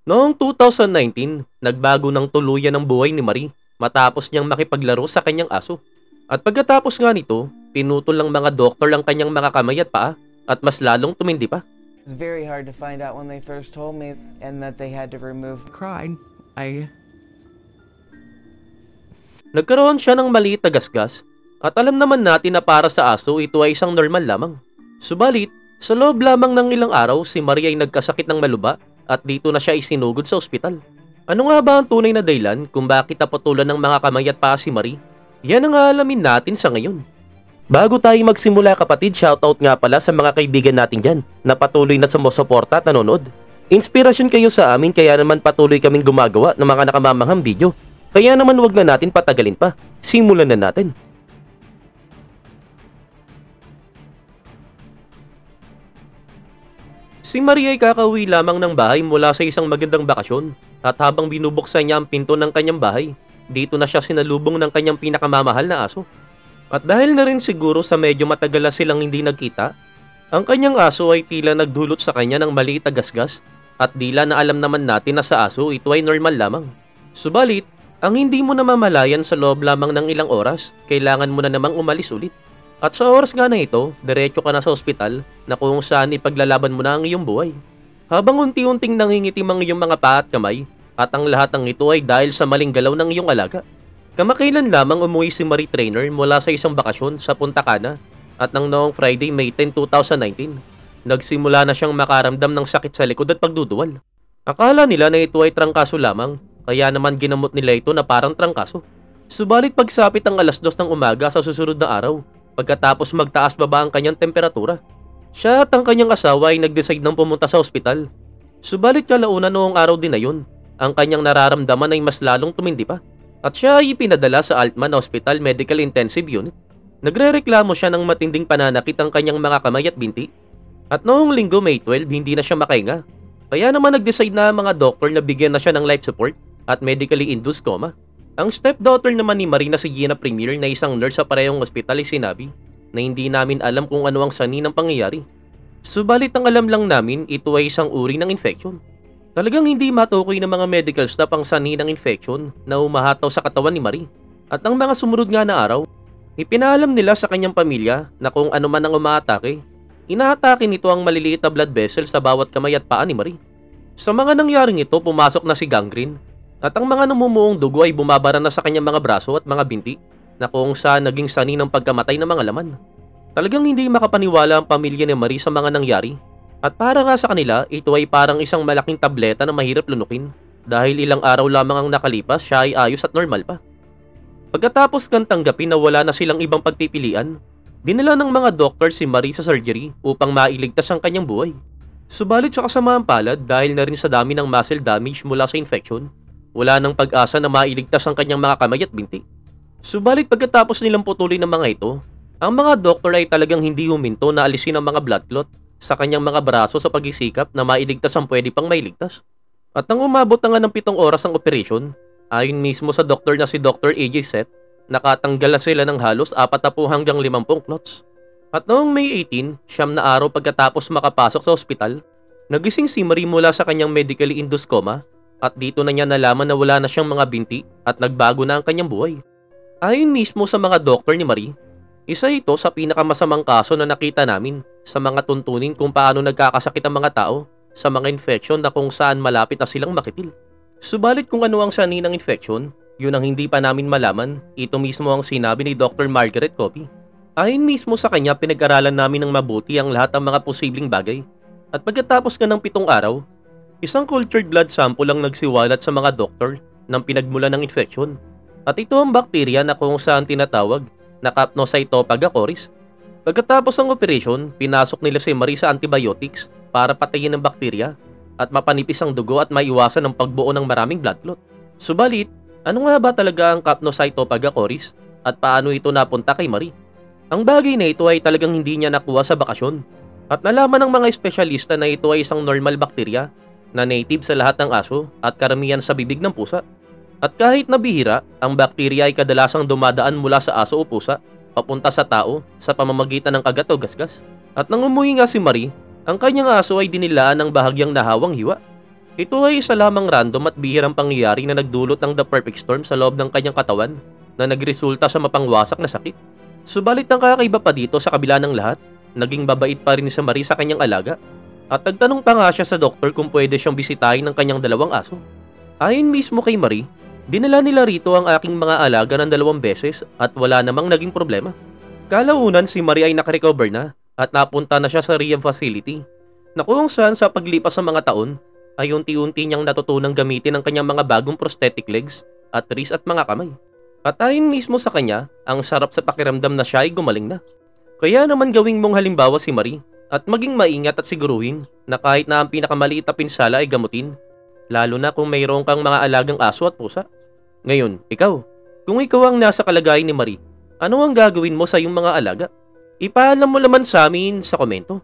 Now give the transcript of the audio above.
Noong 2019, nagbago ng tuluyan ang buhay ni Marie matapos niyang makipaglaro sa kanyang aso. At pagkatapos nga nito, pinutol ng mga doktor ang kanyang mga kamay at paa at mas lalong tumindi pa. It's very hard to find out when they first told me and that they had to remove. Cried. Nagkaroon siya ng maliit na gasgas at alam naman natin na para sa aso ito ay isang normal lamang. Subalit, sa loob lamang ng ilang araw si Marie ay nagkasakit ng maluba at dito na siya isinugod sa ospital. Ano nga ba ang tunay na dahilan kung bakit naputulan ng mga kamay at paa si Marie? Yan ang aalamin natin sa ngayon. Bago tayo magsimula kapatid, shoutout nga pala sa mga kaibigan natin dyan na patuloy na sumusuporta at nanonood. Inspirasyon kayo sa amin kaya naman patuloy kaming gumagawa ng mga nakamamanghang video. Kaya naman wag na natin patagalin pa. Simulan na natin. Si Marie ay kakauwi lamang ng bahay mula sa isang magandang bakasyon at habang binubuksan niya ang pinto ng kanyang bahay, dito na siya sinalubong ng kanyang pinakamamahal na aso. At dahil na rin siguro sa medyo matagal na silang hindi nagkita, ang kanyang aso ay tila nagdulot sa kanya ng maliit na gasgas at dila na alam naman natin na sa aso ito ay normal lamang. Subalit, ang hindi mo na mamalayan sa loob lamang ng ilang oras, kailangan mo na namang umalis ulit. At sa oras nga na ito, diretso ka na sa ospital na kung saan ipaglalaban mo na ang iyong buhay. Habang unti-unting nangingitim ang iyong mga paa at kamay, at ang lahat ng ito ay dahil sa maling galaw ng iyong alaga. Kamakailan lamang umuwi si Marie Trainer mula sa isang bakasyon sa Punta Cana at nang noong Friday, May 10, 2019, nagsimula na siyang makaramdam ng sakit sa likod at pagduduwal. Akala nila na ito ay trangkaso lamang, kaya naman ginamot nila ito na parang trangkaso. Subalit pagsapit ang 2:00 ng umaga sa susunod na araw, pagkatapos magtaas baba ang kanyang temperatura, siya at ang kanyang asawa ay nag-decide ng pumunta sa ospital. Subalit kalauna noong araw din na yun, ang kanyang nararamdaman ay mas lalong tumindi pa at siya ay ipinadala sa Altman Hospital Medical Intensive Unit. Nagrereklamo siya ng matinding pananakit ang kanyang mga kamay at binti. At noong linggo May 12 hindi na siya makahinga. Kaya naman nag-decide na ang mga doktor na bigyan na siya ng life support at medically induced coma. Ang stepdaughter naman ni Marie na si Gina Premier na isang nurse sa parehong ospital ay sinabi na hindi namin alam kung ano ang sanhi ng pangyayari. Subalit ang alam lang namin ito ay isang uri ng infection. Talagang hindi matukoy ng mga medical staff ang sanhi ng infection na umahataw sa katawan ni Marie. At ang mga sumunod nga na araw, ipinaalam nila sa kanyang pamilya na kung ano man ang umaatake, inaatake nito ang maliliit na blood vessel sa bawat kamay at paa ni Marie. Sa mga nangyaring ito, pumasok na si gangrene at ang mga namumuong dugo ay bumabara na sa kanyang mga braso at mga binti na kung saan naging sanhi ng pagkamatay ng mga laman. Talagang hindi makapaniwala ang pamilya ni Marie sa mga nangyari. At para nga sa kanila, ito ay parang isang malaking tableta na mahirap lunukin dahil ilang araw lamang ang nakalipas siya ay ayos at normal pa. Pagkatapos kang tanggapin na wala na silang ibang pagpipilian, dinala ng mga doktor si Marie sa surgery upang mailigtas ang kanyang buhay. Subalit sa kasamaang palad dahil na rin sa dami ng muscle damage mula sa infection, wala nang pag-asa na mailigtas ang kanyang mga kamay at binti. Subalit pagkatapos nilang putulin ng mga ito, ang mga doktor ay talagang hindi huminto na alisin ang mga blood clot sa kanyang mga braso sa pagsisikap na mailigtas ang pwede pang mailigtas. At nang umabot na nga ng 7 oras ang operasyon, ayon mismo sa doktor na si Dr. AJ Seth, nakatanggal na sila ng halos 40 hanggang 50 clots. At noong May 18, 9 na araw pagkatapos makapasok sa ospital, nagising si Marie mula sa kanyang medically induced coma at dito na niya nalaman na wala na siyang mga binti at nagbago na ang kanyang buhay. Ayon mismo sa mga doktor ni Marie, isa ito sa pinakamasamang kaso na nakita namin sa mga tuntunin kung paano nagkakasakit ang mga tao sa mga infeksyon na kung saan malapit na silang makitil. Subalit kung ano ang sanhi ng infeksyon, yun ang hindi pa namin malaman. Ito mismo ang sinabi ni Dr. Margaret Copy. Ayon mismo sa kanya, pinag-aralan namin ng mabuti ang lahat ng mga posibleng bagay. At pagkatapos nga ng 7 araw, isang cultured blood sample ang nagsiwalat sa mga doktor ng pinagmulan ng infeksyon. At ito ang bakterya na kung saan tinatawag na Capnocytophaga coris. Pagkatapos ng operasyon, pinasok nila si Marie sa antibiotics para patayin ang bakterya at mapanipis ang dugo at maiwasan ang pagbuo ng maraming blood clot. Subalit, ano nga ba talaga ang Capnocytophaga coris at paano ito napunta kay Marie? Ang bagay na ito ay talagang hindi niya nakuha sa bakasyon at nalaman ng mga espesyalista na ito ay isang normal bakterya na native sa lahat ng aso at karamihan sa bibig ng pusa. At kahit nabihira, ang bakterya ay kadalasang dumadaan mula sa aso o pusa papunta sa tao sa pamamagitan ng kagat o gasgas. At nang umuwi nga si Marie, ang kanyang aso ay dinilaan ng bahagyang nahawang hiwa. Ito ay isa lamang random at bihirang pangyayari na nagdulot ng the perfect storm sa loob ng kanyang katawan na nagresulta sa mapangwasak na sakit. Subalit ang kakaiba pa dito sa kabila ng lahat, naging babait pa rin si Marie sa kanyang alaga at nagtanong pa nga siya sa doktor kung pwede siyang bisitahin ng kanyang dalawang aso. Ayon mismo kay Marie, dinala nila rito ang aking mga alaga ng 2 beses at wala namang naging problema. Kalaunan si Marie ay nakarecover na at napunta na siya sa rehab facility na kung saan sa paglipas ng mga taon ay unti-unti niyang natutunang gamitin ang kanyang mga bagong prosthetic legs at wrist at mga kamay. At ayon mismo sa kanya, ang sarap sa pakiramdam na siya ay gumaling na. Kaya naman gawing mong halimbawa si Marie at maging maingat at siguruhin na kahit na ang pinakamaliit na pinsala ay gamutin, lalo na kung mayroon kang mga alagang aso at pusa. Ngayon, ikaw, kung ikaw ang nasa kalagayan ni Marie, ano ang gagawin mo sa iyong mga alaga? Ipaalam mo naman sa amin sa komento.